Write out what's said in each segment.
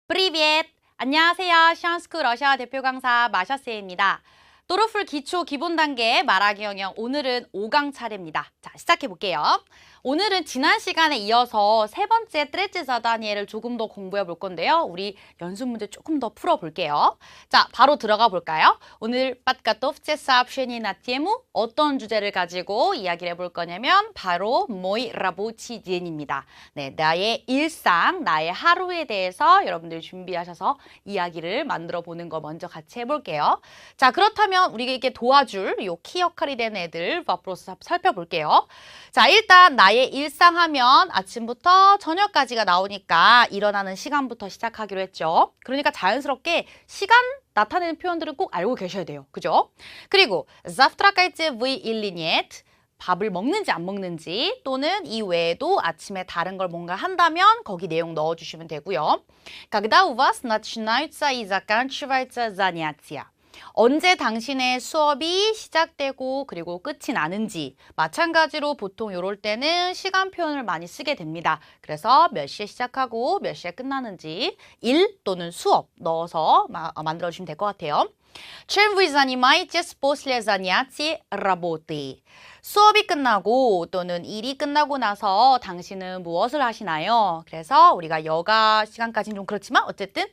프리비엣! 안녕하세요. 시안스쿨 러시아 대표 강사 마샤스입니다. 또르풀 기초 기본 단계 말하기 영역 오늘은 5강 차례입니다. 자, 시작해 볼게요. 오늘은 지난 시간에 이어서 세 번째 트레츠 자다니엘을 조금 더 공부해 볼 건데요. 우리 연습 문제 조금 더 풀어 볼게요. 자, 바로 들어가 볼까요? 오늘 빠트카토프체 사업쉐니 나티에무 어떤 주제를 가지고 이야기를 해볼 거냐면 바로 모이 라보치 디엔입니다. 네, 나의 일상, 나의 하루에 대해서 여러분들이 준비하셔서 이야기를 만들어 보는 거 먼저 같이 해볼게요. 자, 그렇다면 우리에게 도와줄 요 키 역할이 되는 애들 앞으로 살펴볼게요. 자, 일단 나의 일상하면 아침부터 저녁까지가 나오니까 일어나는 시간부터 시작하기로 했죠. 그러니까 자연스럽게 시간 나타내는 표현들은 꼭 알고 계셔야 돼요. 그죠? 그리고 завтракайте вы или нет? 밥을 먹는지 안 먹는지 또는 이 외에도 아침에 다른 걸 뭔가 한다면 거기 내용 넣어주시면 되고요. Когда у вас начинаются и заканчиваются занятия? 언제 당신의 수업이 시작되고 그리고 끝이 나는지 마찬가지로 보통 이럴 때는 시간 표현을 많이 쓰게 됩니다. 그래서 몇 시에 시작하고 몇 시에 끝나는지 일 또는 수업 넣어서 만들어주시면 될 것 같아요. Чем вы занимаетесь после занятий работы? 수업이 끝나고 또는 일이 끝나고 나서 당신은 무엇을 하시나요? 그래서 우리가 여가 시간까지는 좀 그렇지만 어쨌든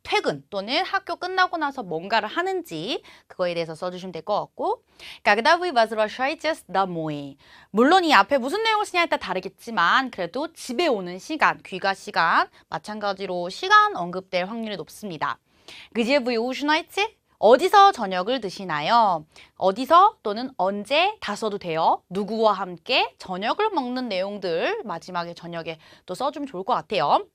퇴근 또는 학교 끝나고 나서 뭔가를 하는지 그거에 대해서 써주시면 될 것 같고 Когда вы возвращаетесь домой? 물론 이 앞에 무슨 내용을 쓰냐에 따라 다르겠지만 그래도 집에 오는 시간, 귀가 시간 마찬가지로 시간 언급될 확률이 높습니다. Где вы ужинаете? 어디서 저녁을 드시나요? 어디서 또는 언제 다 써도 돼요. 누구와 함께 저녁을 먹는 내용들 마지막에 저녁에 또 써주면 좋을 것 같아요.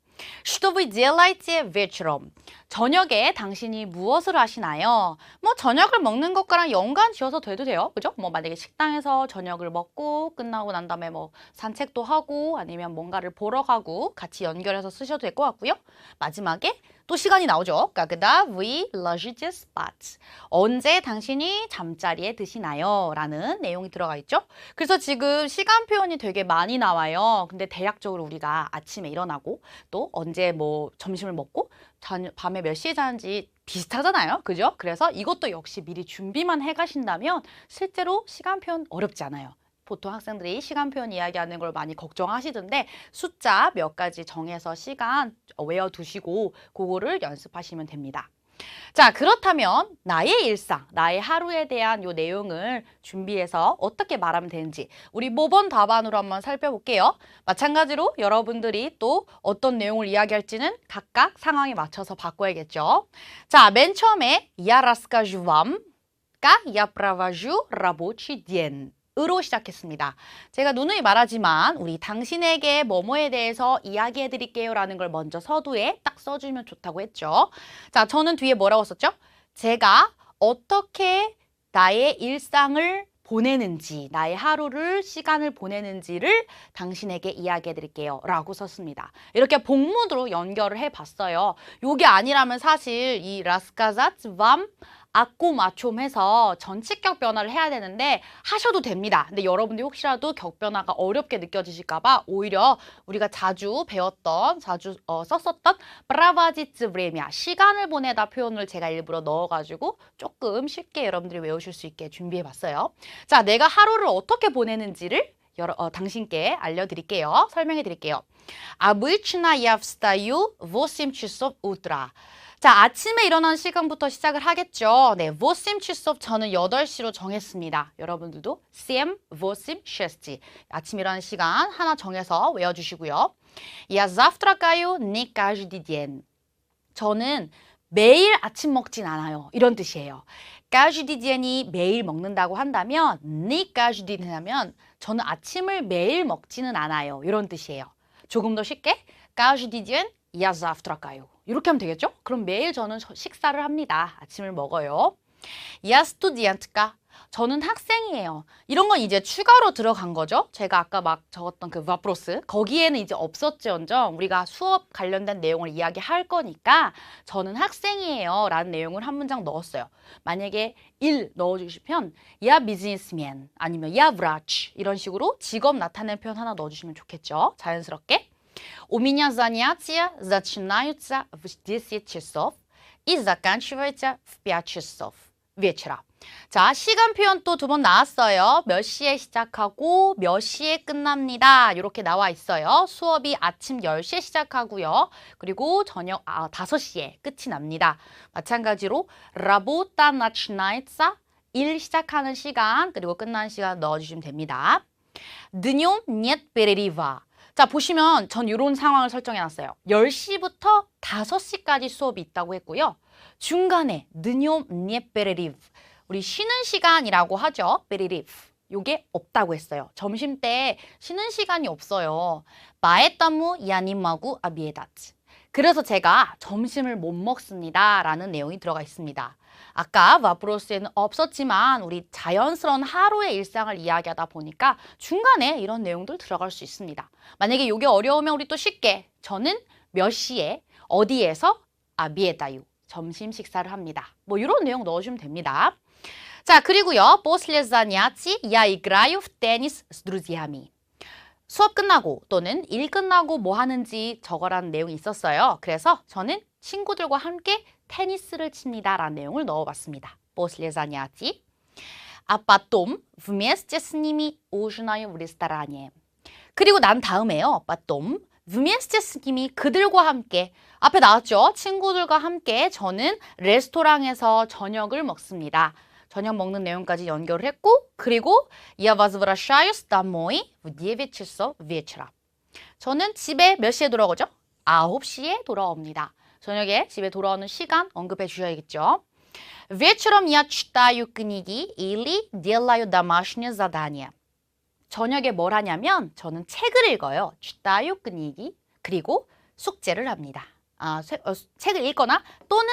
Что вы делаете вечером? 저녁에 당신이 무엇을 하시나요? 뭐 저녁을 먹는 것과랑 연관 지어서 돼도 돼요. 그죠? 뭐 만약에 식당에서 저녁을 먹고 끝나고 난 다음에 뭐 산책도 하고 아니면 뭔가를 보러 가고 같이 연결해서 쓰셔도 될 것 같고요. 마지막에 또 시간이 나오죠. Когда вы ложитесь спать? 언제 당신이 잠자리에 드시나요? 라는 내용이 들어가 있죠. 그래서 지금 시간 표현이 되게 많이 나와요. 근데 대략적으로 우리가 아침에 일어나고 또 언제 뭐 점심을 먹고 밤에 몇 시에 자는지 비슷하잖아요. 그죠? 그래서 이것도 역시 미리 준비만 해 가신다면 실제로 시간 표현 어렵지 않아요. 보통 학생들이 시간 표현 이야기하는 걸 많이 걱정하시던데 숫자 몇 가지 정해서 시간 외워두시고 그거를 연습하시면 됩니다. 자, 그렇다면 나의 일상, 나의 하루에 대한 요 내용을 준비해서 어떻게 말하면 되는지 우리 모번 답안으로 한번 살펴볼게요. 마찬가지로 여러분들이 또 어떤 내용을 이야기할지는 각각 상황에 맞춰서 바꿔야겠죠. 자, 맨 처음에 Я расскажу вам, как я провожу рабочий день. 으로 시작했습니다. 제가 누누이 말하지만 우리 당신에게 뭐뭐에 대해서 이야기해 드릴게요 라는 걸 먼저 서두에 딱 써주면 좋다고 했죠. 자, 저는 뒤에 뭐라고 썼죠? 제가 어떻게 나의 일상을 보내는지, 나의 하루를, 시간을 보내는지를 당신에게 이야기해 드릴게요 라고 썼습니다. 이렇게 복문으로 연결을 해봤어요. 요게 아니라면 사실 이 라스카자츠 밤 아꼬마촘 해서 전치격 변화를 해야 되는데 하셔도 됩니다. 근데 여러분들이 혹시라도 격 변화가 어렵게 느껴지실까 봐 오히려 우리가 자주 배웠던, 자주 썼었던 브라바지츠 브레미아 시간을 보내다 표현을 제가 일부러 넣어가지고 조금 쉽게 여러분들이 외우실 수 있게 준비해봤어요. 자, 내가 하루를 어떻게 보내는지를 당신께 알려드릴게요. 설명해드릴게요. Обычно я встаю в 8 часов утра. 자, 아침에 일어나는 시간부터 시작을 하겠죠. 네, 8 часов 저는 8시로 정했습니다. 여러분들도 7, 8, 6. 아침 일어나는 시간 하나 정해서 외워주시고요. Я завтракаю не каждый день. 저는 매일 아침 먹진 않아요. 이런 뜻이에요. каждый день 매일 먹는다고 한다면 не каждый день 하면 저는 아침을 매일 먹지는 않아요. 이런 뜻이에요. 조금 더 쉽게 каждый день я завтракаю. 이렇게 하면 되겠죠? 그럼 매일 저는 식사를 합니다. 아침을 먹어요. Я студентка. 저는 학생이에요. 이런 건 이제 추가로 들어간 거죠. 제가 아까 막 적었던 그 와프로스 거기에는 이제 없었지언정 우리가 수업 관련된 내용을 이야기할 거니까 저는 학생이에요 라는 내용을 한 문장 넣었어요. 만약에 일 넣어주시면 야 비즈니스맨 아니면 야 브라치 이런 식으로 직업 나타내는 표현 하나 넣어주시면 좋겠죠. 자연스럽게. У меня занятия начинаются в 10 часов и заканчиваются в 5 часов вечера. 자, 시간 표현 또 두 번 나왔어요. 몇 시에 시작하고 몇 시에 끝납니다. 이렇게 나와 있어요. 수업이 아침 10시에 시작하고요. 그리고 저녁 5시에 끝이 납니다. 마찬가지로 работа начинается 일 시작하는 시간 그리고 끝나는 시간 넣어주시면 됩니다. днем нет перерыва. 자, 보시면 전 이런 상황을 설정해놨어요. 10시부터 5시까지 수업이 있다고 했고요. 중간에 dнем нет перерыв. 우리 쉬는 시간이라고 하죠. перерыв. 요게 없다고 했어요. 점심때 쉬는 시간이 없어요. поэтому я не могу обедать. 그래서 제가 점심을 못 먹습니다. 라는 내용이 들어가 있습니다. 아까 와브로스에는 없었지만 우리 자연스러운 하루의 일상을 이야기하다 보니까 중간에 이런 내용들 들어갈 수 있습니다. 만약에 이게 어려우면 우리 또 쉽게 저는 몇 시에 어디에서 обедаю. 점심 식사를 합니다. 뭐 이런 내용 넣어주면 됩니다. 자, 그리고요. после занятий я играю в теннис с друзьями. 수업 끝나고 또는 일 끝나고 뭐 하는지 적어라는 내용이 있었어요. 그래서 저는 친구들과 함께 테니스를 칩니다. 라는 내용을 넣어봤습니다. после занятий. А потом вместе с ними ужинаю в ресторане. 그리고 난 다음에요. потом вместе с ними 그들과 함께 앞에 나왔죠. 친구들과 함께 저는 레스토랑에서 저녁을 먹습니다. 저녁 먹는 내용까지 연결을 했고 그리고 я возвращаюсь домой в 9 часов вечера. 저는 집에 몇 시에 돌아오죠? 9시에 돌아옵니다. 저녁에 집에 돌아오는 시간 언급해 주셔야겠죠. вечером я читаю книги или делаю домашнее задание. 저녁에 뭘 하냐면 저는 책을 읽어요. читаю книги 그리고 숙제를 합니다. 책을 읽거나 또는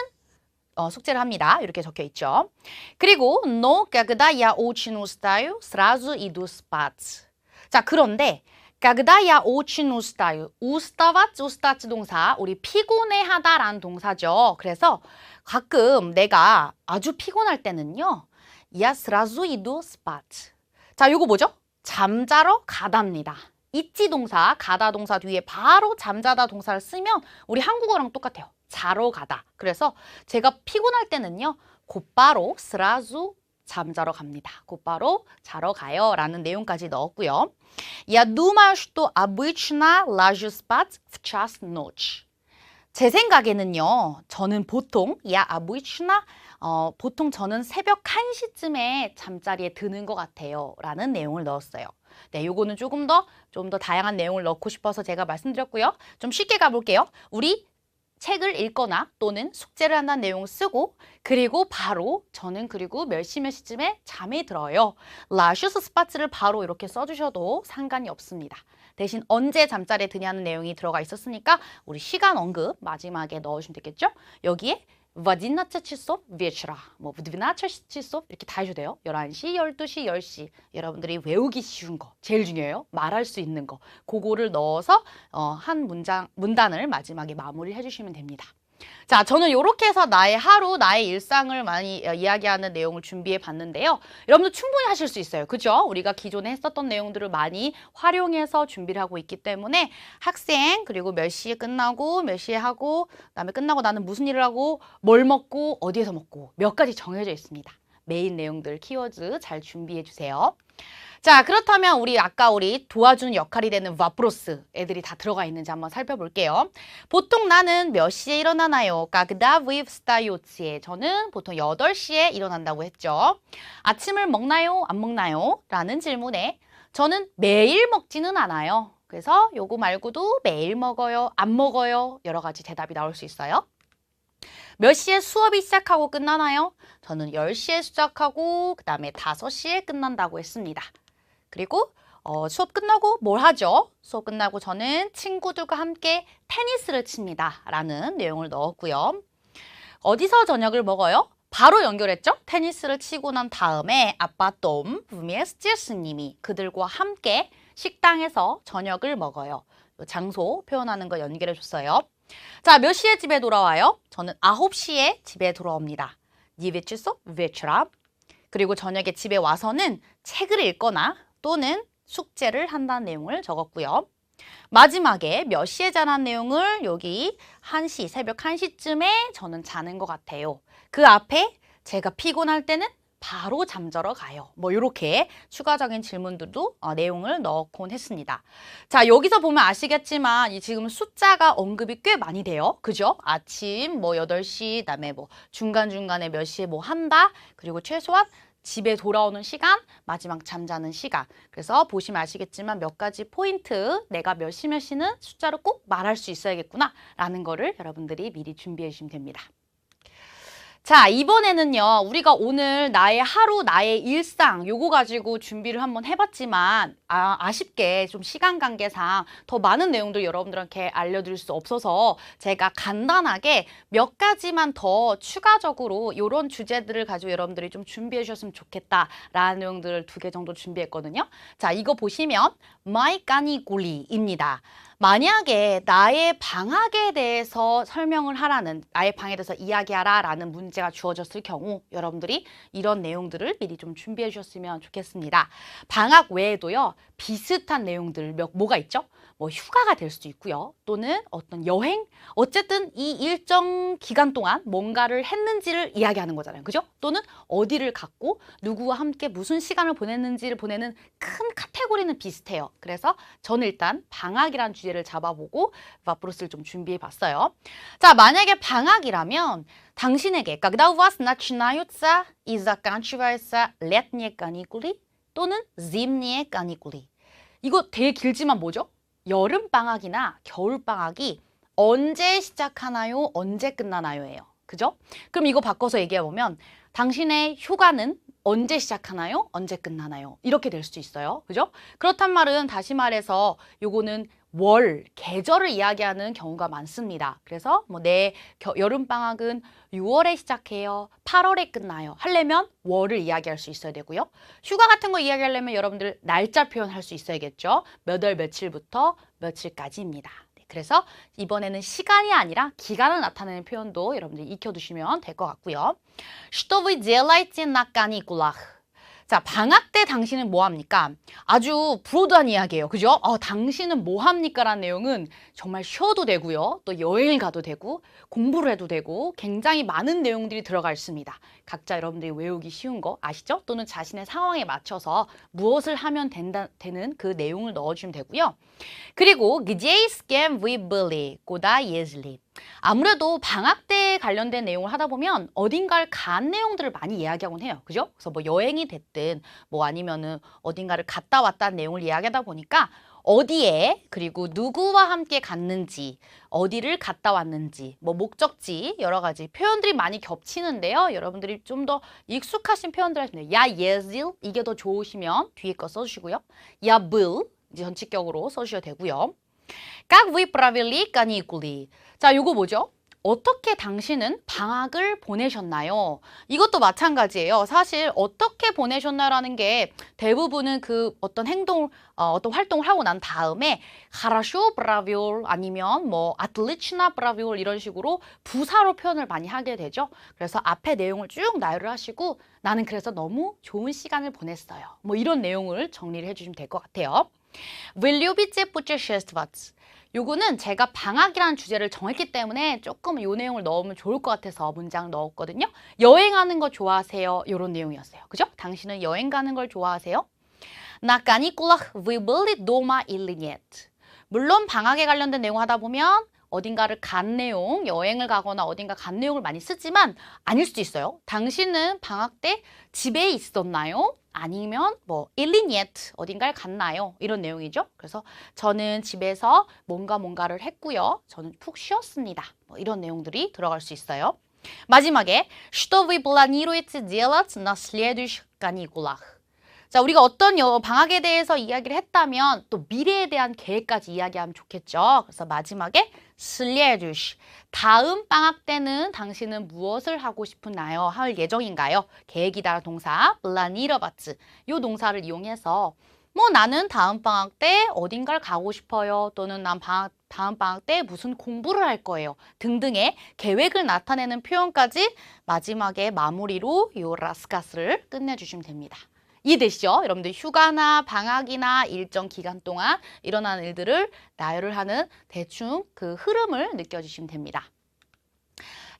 숙제를 합니다. 이렇게 적혀 있죠. 그리고 но когда я очень устаю, сразу иду спать. 자, 그런데 когда я очень устаю, уставать, устать 동사, 우리 피곤해하다라는 동사죠. 그래서 가끔 내가 아주 피곤할 때는요. я сразу иду спать. 자, 요거 뭐죠? 잠자러 가답니다. 있지 동사, 가다 동사 뒤에 바로 잠자다 동사를 쓰면 우리 한국어랑 똑같아요. 자러 가다. 그래서 제가 피곤할 때는요. 곧바로 сразу 잠자러 갑니다. 곧바로 자러 가요. 라는 내용까지 넣었고요. Я думаю, что обычно ложусь спать в час ночи. 제 생각에는요. 저는 보통 я обычно 보통 저는 새벽 1시쯤에 잠자리에 드는 것 같아요. 라는 내용을 넣었어요. 네, 요거는 좀 더 다양한 내용을 넣고 싶어서 제가 말씀드렸고요. 좀 쉽게 가볼게요. 우리 책을 읽거나 또는 숙제를 한다는 내용을 쓰고 그리고 바로 저는 그리고 몇 시쯤에 잠이 들어요. 라슈스 스파츠를 바로 이렇게 써주셔도 상관이 없습니다. 대신 언제 잠자리에 드냐는 내용이 들어가 있었으니까 우리 시간 언급 마지막에 넣어주시면 되겠죠? 여기에 в 11 часов вечера, 뭐 в 12 часов 이렇게 다 해줘도 돼요. 11시, 12시, 10시. 여러분들이 외우기 쉬운 거, 제일 중요해요. 말할 수 있는 거. 그거를 넣어서 한 문단을 마지막에 마무리를 해주시면 됩니다. 자, 저는 이렇게 해서 나의 하루, 나의 일상을 많이 이야기하는 내용을 준비해 봤는데요. 여러분도 충분히 하실 수 있어요. 그죠? 우리가 기존에 했었던 내용들을 많이 활용해서 준비를 하고 있기 때문에 학생, 그리고 몇 시에 끝나고, 몇 시에 하고, 그다음에 끝나고 나는 무슨 일을 하고, 뭘 먹고, 어디에서 먹고, 몇 가지 정해져 있습니다. 메인 내용들, 키워드 잘 준비해 주세요. 자, 그렇다면 아까 우리 도와주는 역할이 되는 와프로스 애들이 다 들어가 있는지 한번 살펴볼게요. 보통 나는 몇 시에 일어나나요? когда вы встаете? 저는 보통 8시에 일어난다고 했죠. 아침을 먹나요? 안 먹나요? 라는 질문에 저는 매일 먹지는 않아요. 그래서 요거 말고도 매일 먹어요, 안 먹어요. 여러 가지 대답이 나올 수 있어요. 몇 시에 수업이 시작하고 끝나나요? 저는 10시에 시작하고 그 다음에 5시에 끝난다고 했습니다. 그리고 수업 끝나고 뭘 하죠? 수업 끝나고 저는 친구들과 함께 테니스를 칩니다. 라는 내용을 넣었고요. 어디서 저녁을 먹어요? 바로 연결했죠? 테니스를 치고 난 다음에 아빠똥 вместе с ними 그들과 함께 식당에서 저녁을 먹어요. 장소 표현하는 거 연결해 줬어요. 자, 몇 시에 집에 돌아와요? 저는 9시에 집에 돌아옵니다. 9 часов вечера. 그리고 저녁에 집에 와서는 책을 읽거나 또는 숙제를 한다는 내용을 적었고요. 마지막에 몇 시에 자는 내용을 여기 1시, 새벽 1시쯤에 저는 자는 것 같아요. 그 앞에 제가 피곤할 때는 바로 잠자러 가요. 뭐 이렇게 추가적인 질문들도 내용을 넣곤 했습니다. 자, 여기서 보면 아시겠지만 지금 숫자가 언급이 꽤 많이 돼요. 그죠? 아침 뭐 8시, 그다음에 뭐 중간중간에 몇 시에 뭐 한다. 그리고 최소한 집에 돌아오는 시간, 마지막 잠자는 시간. 그래서 보시면 아시겠지만 몇 가지 포인트, 내가 몇 시 몇 시는 숫자로 꼭 말할 수 있어야겠구나 라는 거를 여러분들이 미리 준비해 주시면 됩니다. 자, 이번에는요, 우리가 오늘 나의 하루, 나의 일상, 요거 가지고 준비를 한번 해봤지만, 아쉽게 좀 시간 관계상 더 많은 내용들 여러분들한테 알려드릴 수 없어서 제가 간단하게 몇 가지만 더 추가적으로 이런 주제들을 가지고 여러분들이 좀 준비해 주셨으면 좋겠다라는 내용들을 2개 정도 준비했거든요. 자, 이거 보시면, 마이 까니꾸리입니다. 만약에 나의 방학에 대해서 설명을 하라는, 나의 방에 대해서 이야기하라라는 문제가 주어졌을 경우 여러분들이 이런 내용들을 미리 좀 준비해 주셨으면 좋겠습니다. 방학 외에도요, 비슷한 내용들 뭐가 있죠? 뭐 휴가가 될 수도 있고요. 또는 어떤 여행? 어쨌든 이 일정 기간 동안 뭔가를 했는지를 이야기하는 거잖아요. 그죠? 또는 어디를 갔고 누구와 함께 무슨 시간을 보냈는지를 보내는 큰 카테고리는 비슷해요. 그래서 저는 일단 방학이라는 주제를 잡아보고 와프로스를 좀 준비해 봤어요. 자, 만약에 방학이라면 당신에게 когда у вас начинаются и заканчиваются летние каникулы 또는 зимние каникулы. 이거 되게 길지만 뭐죠? 여름방학이나 겨울방학이 언제 시작하나요? 언제 끝나나요?예요. 그죠? 그럼 이거 바꿔서 얘기해보면 당신의 휴가는 언제 시작하나요? 언제 끝나나요? 이렇게 될 수도 있어요. 그죠? 그렇단 말은 다시 말해서 요거는 계절을 이야기하는 경우가 많습니다. 그래서 뭐 내 여름방학은 6월에 시작해요. 8월에 끝나요. 하려면 월을 이야기할 수 있어야 되고요. 휴가 같은 거 이야기하려면 여러분들 날짜 표현할 수 있어야겠죠. 몇 월 며칠부터 며칠까지입니다. 그래서 이번에는 시간이 아니라 기간을 나타내는 표현도 여러분들이 익혀두시면 될 것 같고요. Что вы делаете на каникулах? 자, 방학 때 당신은 뭐 합니까? 아주 브로드한 이야기예요. 그죠? 당신은 뭐 합니까? 라는 내용은 정말 쉬어도 되고요. 또 여행을 가도 되고 공부를 해도 되고 굉장히 많은 내용들이 들어가 있습니다. 각자 여러분들이 외우기 쉬운 거 아시죠? 또는 자신의 상황에 맞춰서 무엇을 하면 되는 그 내용을 넣어주면 되고요. 그리고 где с кем вы были? куда ездили? 아무래도 방학 때 관련된 내용을 하다 보면 어딘가를 간 내용들을 많이 이야기하곤 해요. 그죠? 그래서 뭐 여행이 됐든 뭐 아니면은 어딘가를 갔다 왔다는 내용을 이야기하다 보니까 어디에 그리고 누구와 함께 갔는지 어디를 갔다 왔는지 뭐 목적지 여러 가지 표현들이 많이 겹치는데요. 여러분들이 좀 더 익숙하신 표현들 하시면 야 예질 이게 더 좋으시면 뒤에 거 써주시고요. 야 был 이제 전치격으로 써주셔도 되고요. Как вы провели каникулы? 자, 요거 뭐죠? 어떻게 당신은 방학을 보내셨나요? 이것도 마찬가지예요. 사실 어떻게 보내셨나요라는 게 대부분은 그 어떤 어떤 활동을 하고 난 다음에 хорошо провел 아니면 뭐 отлично провел 이런 식으로 부사로 표현을 많이 하게 되죠. 그래서 앞에 내용을 쭉 나열을 하시고 나는 그래서 너무 좋은 시간을 보냈어요. 뭐 이런 내용을 정리를 해주시면 될 것 같아요. Вы любите путешествовать? 요거는 제가 방학이라는 주제를 정했기 때문에 조금 요 내용을 넣으면 좋을 것 같아서 문장을 넣었거든요. 여행하는 거 좋아하세요? 요런 내용이었어요. 그죠? 당신은 여행 가는 걸 좋아하세요? На каникулах вы были дома или нет? 물론 방학에 관련된 내용 하다 보면 어딘가를 간 내용, 여행을 가거나 어딘가 간 내용을 많이 쓰지만 아닐 수도 있어요. 당신은 방학 때 집에 있었나요? 아니면 뭐 или нет 어딘가를 갔나요? 이런 내용이죠. 그래서 저는 집에서 뭔가를 했고요. 저는 푹 쉬었습니다. 뭐 이런 내용들이 들어갈 수 있어요. 마지막에 Что вы планируете делать на следующих каникулах? 자, 우리가 어떤 방학에 대해서 이야기를 했다면 또 미래에 대한 계획까지 이야기하면 좋겠죠. 그래서 마지막에 следующий 다음 방학 때는 당신은 무엇을 하고 싶나요? 할 예정인가요? 계획이다 동사 планировать 이 동사를 이용해서 뭐 나는 다음 방학 때 어딘가를 가고 싶어요. 또는 난 다음 방학 때 무슨 공부를 할 거예요. 등등의 계획을 나타내는 표현까지 마지막에 마무리로 이 라스카스를 끝내주시면 됩니다. 이해되시죠? 여러분들 휴가나 방학이나 일정 기간 동안 일어나는 일들을 나열을 하는 대충 그 흐름을 느껴주시면 됩니다.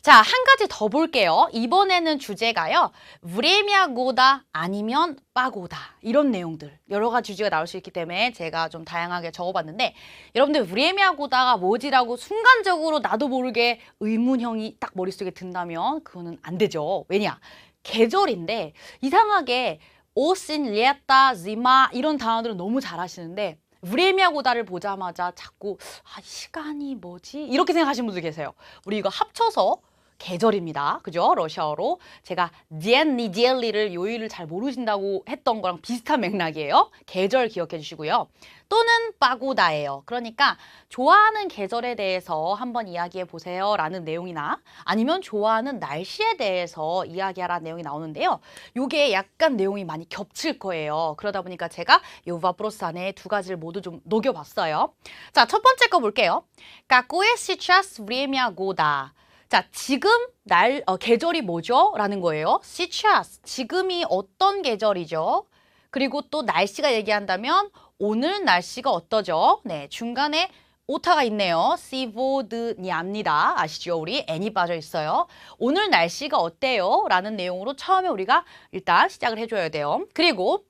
자, 한 가지 더 볼게요. 이번에는 주제가요. vremia고다 아니면 빠고다 이런 내용들 여러 가지 주제가 나올 수 있기 때문에 제가 좀 다양하게 적어봤는데 여러분들 vremia고다가 뭐지라고 순간적으로 나도 모르게 의문형이 딱 머릿속에 든다면 그거는 안 되죠. 왜냐? 계절인데 이상하게 오신, 리에타, 지마 이런 단어들은 너무 잘하시는데 vremia고다를 보자마자 자꾸 시간이 뭐지? 이렇게 생각하시는 분들 계세요. 우리 이거 합쳐서 계절입니다. 그죠? 러시아어로 제가 dien недель리를 요일을 잘 모르신다고 했던 거랑 비슷한 맥락이에요. 계절 기억해 주시고요. 또는 빠고다예요. 그러니까 좋아하는 계절에 대해서 한번 이야기해 보세요 라는 내용이나 아니면 좋아하는 날씨에 대해서 이야기하라는 내용이 나오는데요. 요게 약간 내용이 많이 겹칠 거예요. 그러다 보니까 제가 요 바프로스 안에 두 가지를 모두 좀 녹여봤어요. 자, 첫 번째 거 볼게요. Какое сейчас время года? 자, 지금 계절이 뭐죠? 라는 거예요. сейчас, 지금이 어떤 계절이죠? 그리고 또 날씨가 얘기한다면 오늘 날씨가 어떠죠? 네, 중간에 오타가 있네요. 시보드니합니다. 아시죠? 우리 n이 빠져 있어요. 오늘 날씨가 어때요? 라는 내용으로 처음에 우리가 일단 시작을 해줘야 돼요. 그리고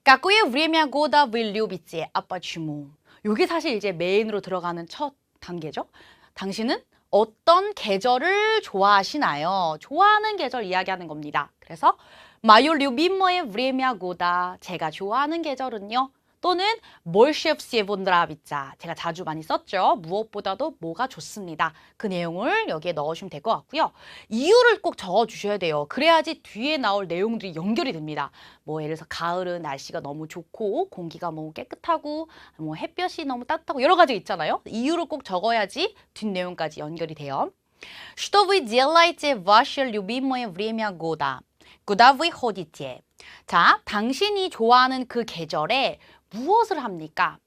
Какое время года вы любите? А почему? 이게 사실 이제 메인으로 들어가는 첫 단계죠. 당신은 어떤 계절을 좋아하시나요? 좋아하는 계절 이야기하는 겁니다. 그래서 Мое любимое время года. 제가 좋아하는 계절은요. 또는 больше всего нравится. 제가 자주 많이 썼죠. 무엇보다도 뭐가 좋습니다. 그 내용을 여기에 넣으시면 될 것 같고요. 이유를 꼭 적어주셔야 돼요. 그래야지 뒤에 나올 내용들이 연결이 됩니다. 뭐 예를 들어서 가을은 날씨가 너무 좋고 공기가 너무 깨끗하고 뭐 햇볕이 너무 따뜻하고 여러 가지 있잖아요. 이유를 꼭 적어야지 뒷내용까지 연결이 돼요. Что вы делаете в ваше любимое время года? Куда вы ходите? 자, 당신이 좋아하는 그 계절에 무엇을 합니까?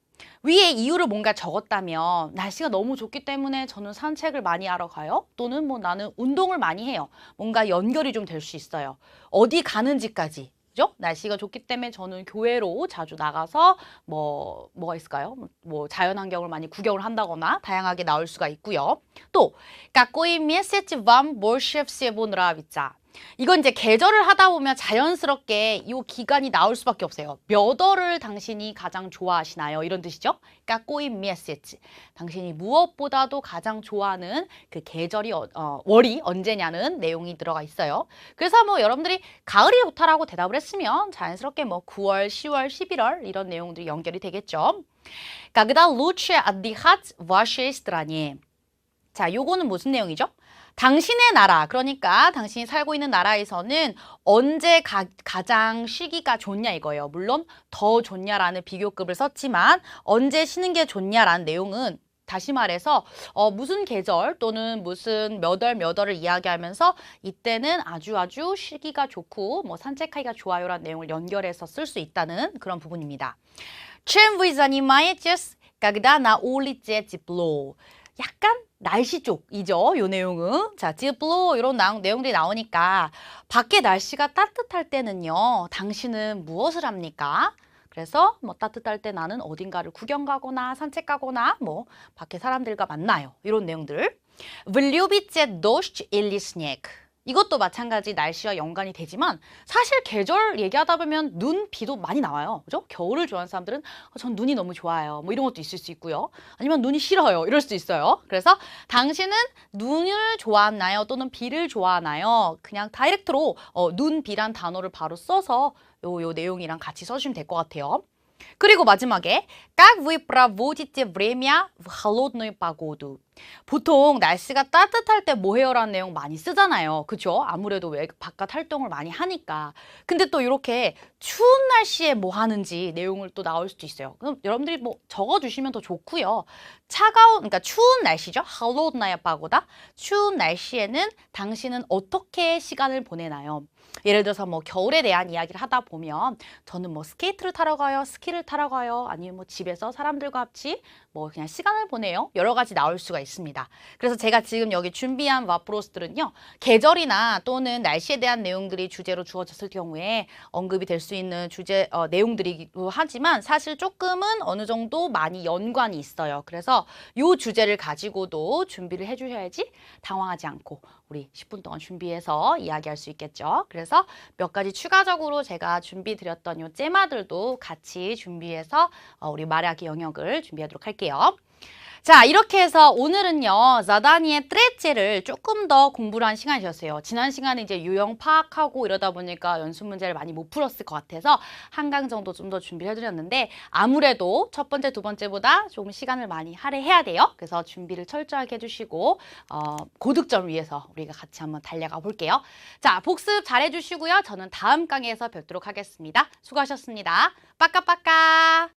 위에 이유를 뭔가 적었다면 날씨가 너무 좋기 때문에 저는 산책을 많이 하러 가요. 또는 뭐 나는 운동을 많이 해요. 뭔가 연결이 좀 될 수 있어요. 어디 가는지까지. 그죠? 날씨가 좋기 때문에 저는 교회로 자주 나가서 뭐가 있을까요? 뭐 자연환경을 많이 구경을 한다거나 다양하게 나올 수가 있고요. 또 Какой месяц вам больше всего нравится? 이건 이제 계절을 하다 보면 자연스럽게 이 기간이 나올 수밖에 없어요. 몇 월을 당신이 가장 좋아하시나요? 이런 뜻이죠. Какой месяц? 당신이 무엇보다도 가장 좋아하는 그 계절이 월이 언제냐는 내용이 들어가 있어요. 그래서 뭐 여러분들이 가을이 좋다라고 대답을 했으면 자연스럽게 뭐 9월, 10월, 11월 이런 내용들이 연결이 되겠죠. Когда лучше отдыхать в вашей стране? 자, 요거는 무슨 내용이죠? 당신의 나라, 그러니까 당신이 살고 있는 나라에서는 언제 가장 쉬기가 좋냐 이거예요. 물론 더 좋냐라는 비교급을 썼지만 언제 쉬는 게 좋냐라는 내용은 다시 말해서 무슨 계절 또는 무슨 몇 월을 이야기하면서 이때는 아주 쉬기가 좋고 뭐 산책하기가 좋아요라는 내용을 연결해서 쓸 수 있다는 그런 부분입니다. Чем вы занимаетесь, когда на улице тепло? 약간 날씨 쪽이죠. 요 내용은. 자, тепло 이런 내용들이 나오니까 밖에 날씨가 따뜻할 때는요. 당신은 무엇을 합니까? 그래서 뭐 따뜻할 때 나는 어딘가를 구경 가거나 산책 가거나 뭐 밖에 사람들과 만나요. 이런 내용들. Вы любите дождь или снег? 이것도 마찬가지 날씨와 연관이 되지만 사실 계절 얘기하다 보면 눈, 비도 많이 나와요. 그죠? 겨울을 좋아하는 사람들은 전 눈이 너무 좋아요. 뭐 이런 것도 있을 수 있고요. 아니면 눈이 싫어요. 이럴 수도 있어요. 그래서 당신은 눈을 좋아하나요? 또는 비를 좋아하나요? 그냥 다이렉트로 눈, 비란 단어를 바로 써서 요 내용이랑 같이 써주시면 될 것 같아요. 그리고 마지막에 Как вы проводите время в холодную погоду? 보통 날씨가 따뜻할 때 뭐 해요라는 내용 많이 쓰잖아요. 그죠? 아무래도 왜 바깥 활동을 많이 하니까. 근데 또 이렇게 추운 날씨에 뭐 하는지 내용을 또 나올 수도 있어요. 그럼 여러분들이 뭐 적어주시면 더 좋고요. 그러니까 추운 날씨죠. холодная погода. 추운 날씨에는 당신은 어떻게 시간을 보내나요? 예를 들어서 뭐 겨울에 대한 이야기를 하다 보면 저는 뭐 스케이트를 타러 가요, 스키를 타러 가요, 아니면 뭐 집에서 사람들과 같이 뭐 그냥 시간을 보내요. 여러 가지 나올 수가 있습니다. 그래서 제가 지금 여기 준비한 와프로스들은요. 계절이나 또는 날씨에 대한 내용들이 주제로 주어졌을 경우에 언급이 될 수 있는 내용들이기도 하지만 사실 조금은 어느 정도 많이 연관이 있어요. 그래서 이 주제를 가지고도 준비를 해주셔야지 당황하지 않고 우리 10분 동안 준비해서 이야기할 수 있겠죠. 그래서 몇 가지 추가적으로 제가 준비 드렸던 요 째마들도 같이 준비해서 우리 말하기 영역을 준비하도록 할게요. 자, 이렇게 해서 오늘은요, 자다니의 트레체를 조금 더 공부를 한 시간이셨어요. 지난 시간에 이제 유형 파악하고 이러다 보니까 연습 문제를 많이 못 풀었을 것 같아서 한 강 정도 좀 더 준비를 해드렸는데 아무래도 첫 번째, 두 번째보다 조금 시간을 많이 할애해야 돼요. 그래서 준비를 철저하게 해주시고 고득점을 위해서 우리가 같이 한번 달려가 볼게요. 자, 복습 잘 해주시고요. 저는 다음 강의에서 뵙도록 하겠습니다. 수고하셨습니다. 빠까빠까.